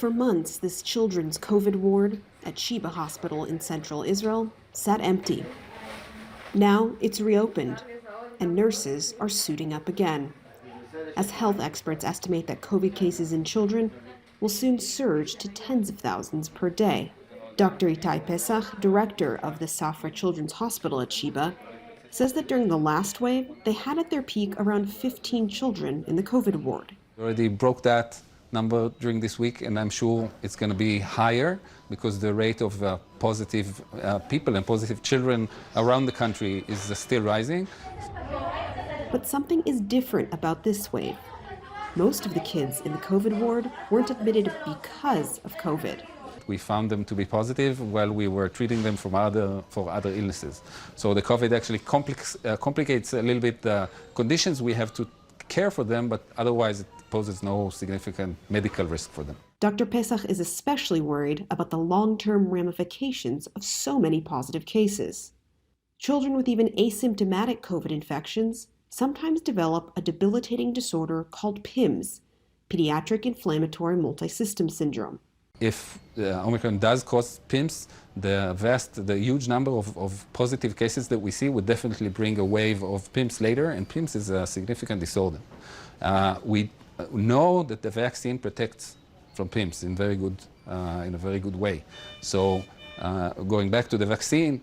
For months, this children's COVID ward at Sheba Hospital in central Israel sat empty. Now it's reopened, and nurses are suiting up again, as health experts estimate that COVID cases in children will soon surge to tens of thousands per day. Dr. Itai Pesach, director of the Safra Children's Hospital at Sheba, says that during the last wave, they had at their peak around 15 children in the COVID ward. We already broke that number during this week, and I'm sure it's going to be higher because the rate of positive people and positive children around the country is still rising. But something is different about this wave. Most of the kids in the COVID ward weren't admitted because of COVID. We found them to be positive while we were treating them for other illnesses. So the COVID actually complicates a little bit the conditions. We have to care for them, but otherwise it poses no significant medical risk for them. Dr. Pesach is especially worried about the long-term ramifications of so many positive cases. Children with even asymptomatic COVID infections sometimes develop a debilitating disorder called PIMS, Pediatric Inflammatory Multisystem Syndrome. If Omicron does cause PIMS, the huge number of positive cases that we see would definitely bring a wave of PIMS later, and PIMS is a significant disorder. We know that the vaccine protects from PIMS in a very good way. So going back to the vaccine,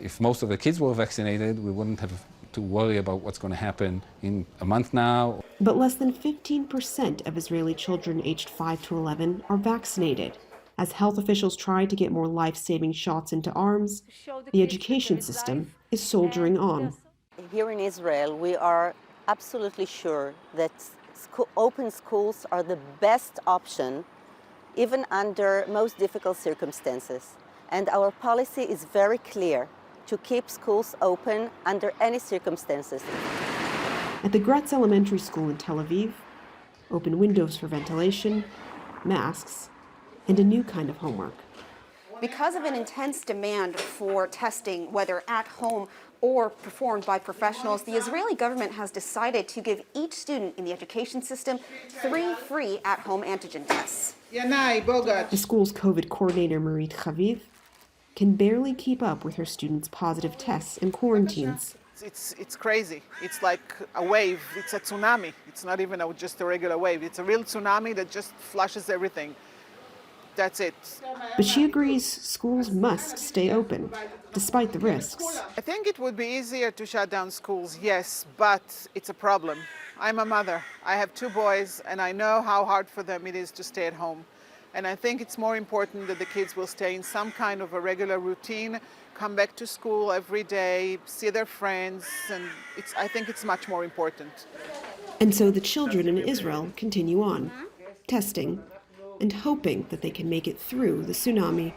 if most of the kids were vaccinated, we wouldn't have to worry about what's going to happen in a month now. But less than 15% of Israeli children aged 5 to 11 are vaccinated. As health officials try to get more life-saving shots into arms, the education system is soldiering on. Here in Israel, we are absolutely sure that open schools are the best option, even under most difficult circumstances. And our policy is very clear: to keep schools open under any circumstances. At the Gratz Elementary School in Tel Aviv, open windows for ventilation, masks, and a new kind of homework. Because of an intense demand for testing, whether at home or performed by professionals, the Israeli government has decided to give each student in the education system 3 free at-home antigen tests. The school's COVID coordinator, Marit Chaviv, can barely keep up with her students' positive tests and quarantines. It's crazy. It's like a wave. It's a tsunami. It's not even just a regular wave. It's a real tsunami that just flushes everything. That's it. But she agrees schools must stay open, despite the risks. I think it would be easier to shut down schools, yes, but it's a problem. I'm a mother. I have 2 boys, and I know how hard for them it is to stay at home. And I think it's more important that the kids will stay in some kind of a regular routine, come back to school every day, see their friends, and I think it's much more important. And so the children in Israel continue on, testing and hoping that they can make it through the tsunami